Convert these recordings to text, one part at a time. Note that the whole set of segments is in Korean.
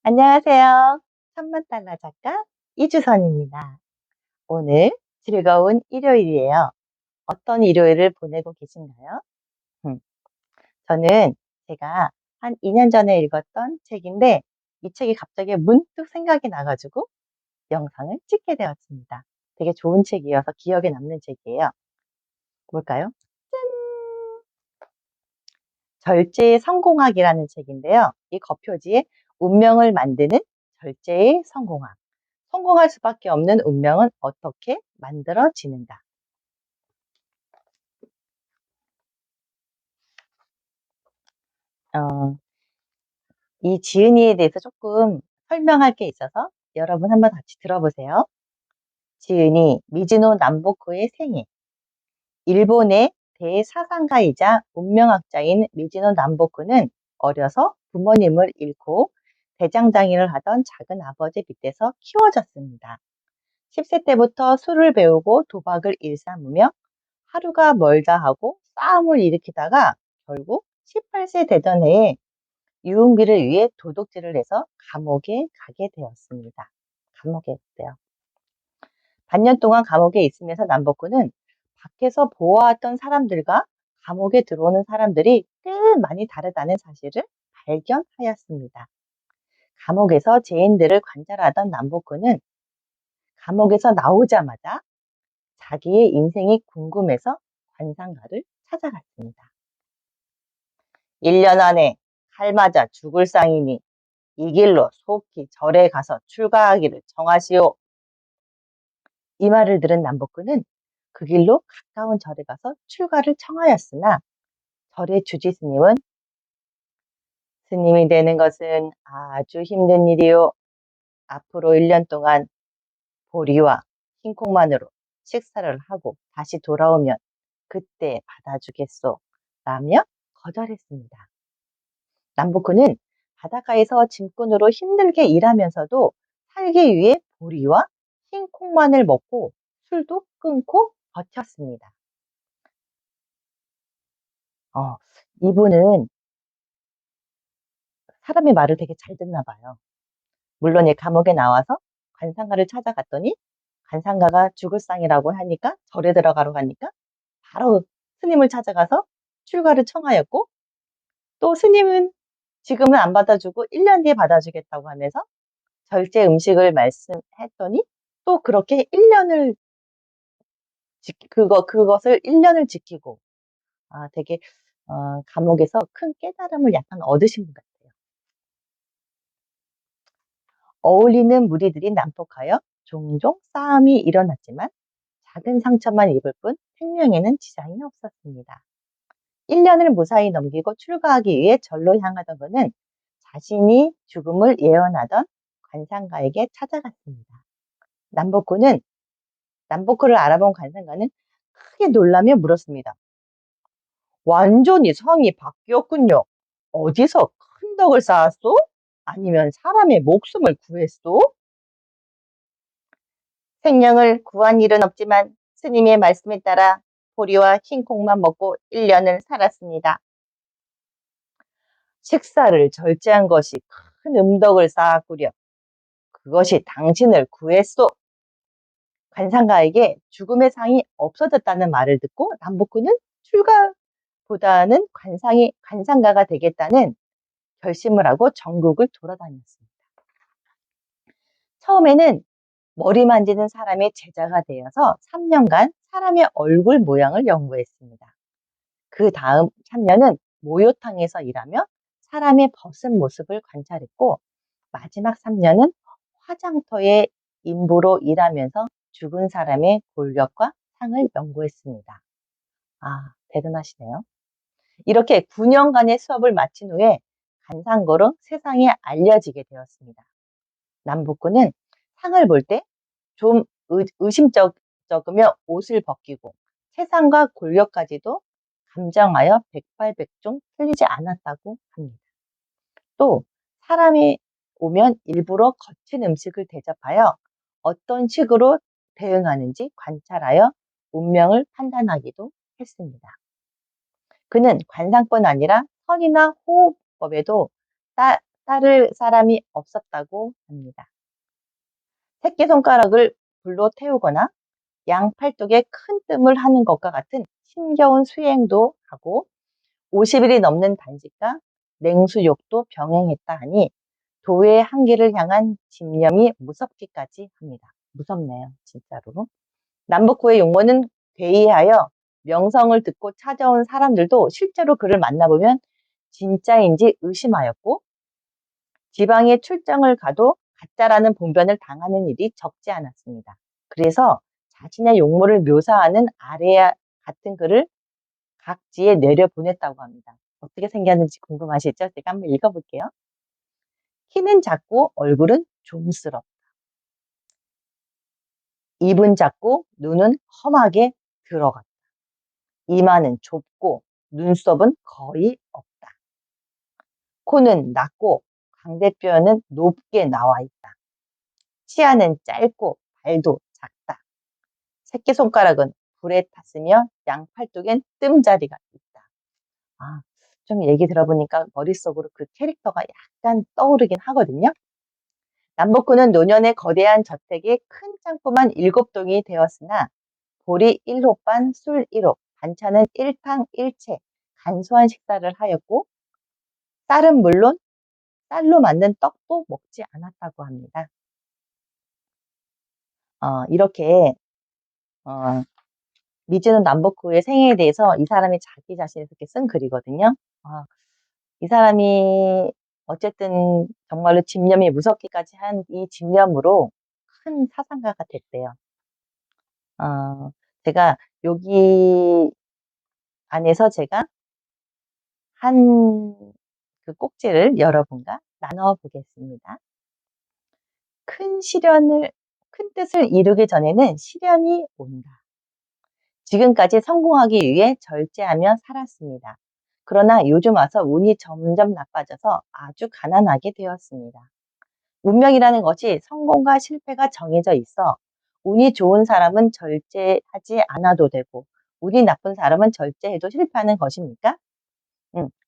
안녕하세요. 천만달러 작가 이주선입니다. 오늘 즐거운 일요일이에요. 어떤 일요일을 보내고 계신가요? 음, 저는 제가 한 2년 전에 읽었던 책인데 이 책이 갑자기 문득 생각이 나가지고 영상을 찍게 되었습니다. 되게 좋은 책이어서 기억에 남는 책이에요. 뭘까요? 절제의 성공학이라는 책인데요. 이 겉표지에 운명을 만드는 절제의 성공학. 성공할 수밖에 없는 운명은 어떻게 만들어지는가? 어, 이 지은이에 대해서 조금 설명할 게 있어서 여러분 한번 같이 들어보세요. 지은이 미즈노 남보코의 생애. 일본의 대사상가이자 운명학자인 미즈노 남보코는 어려서 부모님을 잃고 대장장이를 하던 작은 아버지 밑에서 키워졌습니다. 10세 때부터 술을 배우고 도박을 일삼으며 하루가 멀다 하고 싸움을 일으키다가 결국 18세 되던 해에 유흥비를 위해 도둑질을 해서 감옥에 가게 되었습니다. 감옥에 있대요. 반년 동안 감옥에 있으면서 남복군은 밖에서 보아왔던 사람들과 감옥에 들어오는 사람들이 꽤 많이 다르다는 사실을 발견하였습니다. 감옥에서 죄인들을 관찰하던 남복군은 감옥에서 나오자마자 자기의 인생이 궁금해서 관상가를 찾아갔습니다. 1년 안에 칼 맞아 죽을 상이니 이 길로 속히 절에 가서 출가하기를 정하시오. 이 말을 들은 남복군은 그 길로 가까운 절에 가서 출가를 청하였으나 절의 주지 스님은 스님이 되는 것은 아주 힘든 일이요. 앞으로 1년 동안 보리와 흰콩만으로 식사를 하고 다시 돌아오면 그때 받아주겠소. 라며 거절했습니다. 남부크는 바닷가에서 짐꾼으로 힘들게 일하면서도 살기 위해 보리와 흰콩만을 먹고 술도 끊고 버텼습니다. 어, 이분은 사람의 말을 되게 잘 듣나 봐요. 물론 이 감옥에 나와서 관상가를 찾아갔더니 관상가가 죽을 상이라고 하니까 절에 들어가러 가니까 바로 스님을 찾아가서 출가를 청하였고 또 스님은 지금은 안 받아주고 1년 뒤에 받아주겠다고 하면서 절제 음식을 말씀했더니 또 그렇게 1년을 그것을 1년을 지키고 되게 감옥에서 큰 깨달음을 약간 얻으신 것 같아요. 어울리는 무리들이 난폭하여 종종 싸움이 일어났지만 작은 상처만 입을 뿐 생명에는 지장이 없었습니다. 1년을 무사히 넘기고 출가하기 위해 절로 향하던 그는 자신이 죽음을 예언하던 관상가에게 찾아갔습니다. 남복호를 알아본 관상가는 크게 놀라며 물었습니다. 완전히 성이 바뀌었군요. 어디서 큰 덕을 쌓았소? 아니면 사람의 목숨을 구했소? 생명을 구한 일은 없지만 스님의 말씀에 따라 보리와 흰콩만 먹고 1년을 살았습니다. 식사를 절제한 것이 큰 음덕을 쌓았구려. 그것이 당신을 구했소. 관상가에게 죽음의 상이 없어졌다는 말을 듣고 남복군은 출가보다는 관상가가 되겠다는 결심을 하고 전국을 돌아다녔습니다. 처음에는 머리 만지는 사람의 제자가 되어서 3년간 사람의 얼굴 모양을 연구했습니다. 그 다음 3년은 모욕탕에서 일하며 사람의 벗은 모습을 관찰했고 마지막 3년은 화장터의 인부로 일하면서 죽은 사람의 골격과 상을 연구했습니다. 대단하시네요. 이렇게 9년간의 수업을 마친 후에 간상고로 세상에 알려지게 되었습니다. 남북군은 상을 볼 때 좀 의심쩍으며 옷을 벗기고 세상과 골격까지도 감정하여 백발백중 틀리지 않았다고 합니다. 또 사람이 오면 일부러 거친 음식을 대접하여 어떤 식으로 대응하는지 관찰하여 운명을 판단하기도 했습니다. 그는 관상뿐 아니라 선이나 호흡법에도 따를 사람이 없었다고 합니다. 새끼손가락을 불로 태우거나 양팔뚝에 큰 뜸을 하는 것과 같은 힘겨운 수행도 하고 50일이 넘는 단식과 냉수욕도 병행했다 하니 도의 한계를 향한 집념이 무섭기까지 합니다. 무섭네요, 진짜로. 남북구의 용모는 괴이하여 명성을 듣고 찾아온 사람들도 실제로 그를 만나보면 진짜인지 의심하였고 지방에 출장을 가도 가짜라는 봉변을 당하는 일이 적지 않았습니다. 그래서 자신의 용모를 묘사하는 아래와 같은 글을 각지에 내려보냈다고 합니다. 어떻게 생겼는지 궁금하시죠? 제가 한번 읽어볼게요. 키는 작고 얼굴은 좀스럽다. 입은 작고 눈은 험하게 들어갔다. 이마는 좁고 눈썹은 거의 없다. 코는 낮고 광대뼈는 높게 나와 있다. 치아는 짧고 발도 작다. 새끼손가락은 불에 탔으며 양팔뚝엔 뜸자리가 있다. 아, 좀 얘기 들어보니까 머릿속으로 그 캐릭터가 약간 떠오르긴 하거든요. 남북구는 노년의 거대한 저택에 큰 창고만 7동이 되었으나 보리 1호반, 술 1호, 반찬은 1탕 1채 간소한 식사를 하였고 쌀은 물론 쌀로 만든 떡도 먹지 않았다고 합니다. 이렇게 미즈노 남북구의 생애에 대해서 이 사람이 자기 자신을 이렇게 쓴 글이거든요. 이 사람이 어쨌든 정말로 집념이 무섭기까지 한 이 집념으로 큰 사상가가 됐대요. 제가 여기 안에서 제가 한 그 꼭지를 여러분과 나눠 보겠습니다. 큰 뜻을 이루기 전에는 시련이 온다. 지금까지 성공하기 위해 절제하며 살았습니다. 그러나 요즘 와서 운이 점점 나빠져서 아주 가난하게 되었습니다. 운명이라는 것이 성공과 실패가 정해져 있어 운이 좋은 사람은 절제하지 않아도 되고 운이 나쁜 사람은 절제해도 실패하는 것입니까?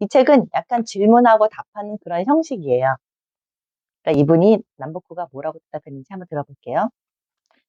이 책은 약간 질문하고 답하는 그런 형식이에요. 그러니까 이분이 남북구가 뭐라고 대답했는지 한번 들어볼게요.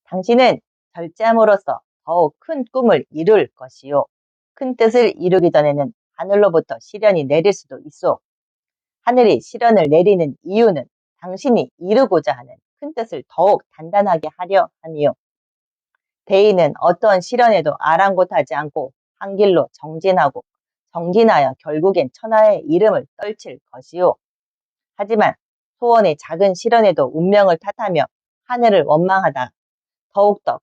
당신은 절제함으로써 더욱 큰 꿈을 이룰 것이요. 큰 뜻을 이루기 전에는 하늘로부터 시련이 내릴 수도 있어. 하늘이 시련을 내리는 이유는 당신이 이루고자 하는 큰 뜻을 더욱 단단하게 하려 함이요. 대인은 어떠한 시련에도 아랑곳하지 않고 한 길로 정진하여 결국엔 천하의 이름을 떨칠 것이요. 하지만 소원의 작은 시련에도 운명을 탓하며 하늘을 원망하다 더욱더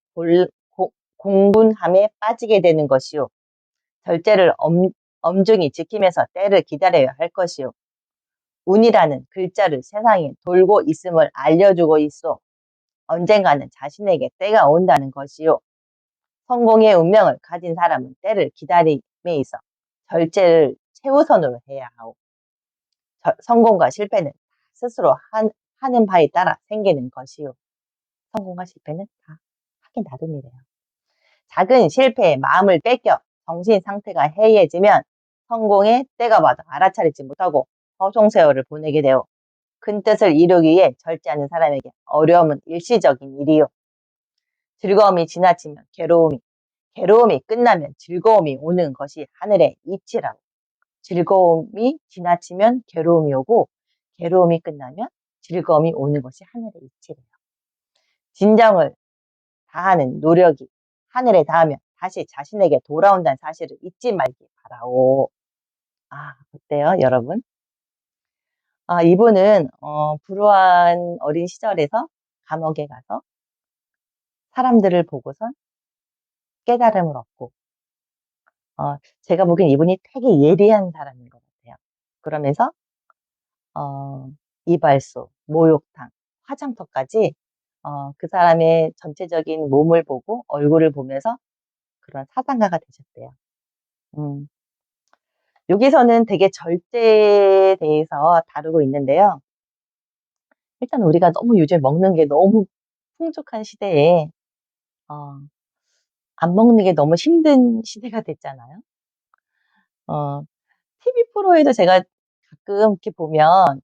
공분함에 빠지게 되는 것이요. 절제를 엄중히 지키면서 때를 기다려야 할 것이요. 운이라는 글자를 세상에 돌고 있음을 알려주고 있어. 언젠가는 자신에게 때가 온다는 것이요. 성공의 운명을 가진 사람은 때를 기다림에 있어 절제를 최우선으로 해야 하오. 성공과 실패는 스스로 하는 바에 따라 생기는 것이요. 성공과 실패는 다 하기 나름이래요. 작은 실패에 마음을 뺏겨 정신 상태가 해이해지면 성공의 때가 와도 알아차리지 못하고 허송세월을 보내게 되어 큰 뜻을 이루기 위해 절제하는 사람에게 어려움은 일시적인 일이요. 즐거움이 지나치면 괴로움이 끝나면 즐거움이 오는 것이 하늘의 이치라고. 즐거움이 지나치면 괴로움이 오고 괴로움이 끝나면 즐거움이 오는 것이 하늘의 이치래요. 진정을 다하는 노력이 하늘에 닿으면 다시 자신에게 돌아온다는 사실을 잊지 말기 바라오. 어때요, 여러분? 이분은 불우한 어린 시절에서 감옥에 가서 사람들을 보고선 깨달음을 얻고 제가 보기엔 이분이 되게 예리한 사람인 것 같아요. 그러면서 이발소, 목욕탕, 화장터까지 그 사람의 전체적인 몸을 보고 얼굴을 보면서 그런 사상가가 되셨대요. 여기서는 되게 절제에 대해서 다루고 있는데요. 일단 우리가 너무 요즘 먹는 게 너무 풍족한 시대에 안 먹는 게 너무 힘든 시대가 됐잖아요. TV 프로에도 제가 가끔 이렇게 보면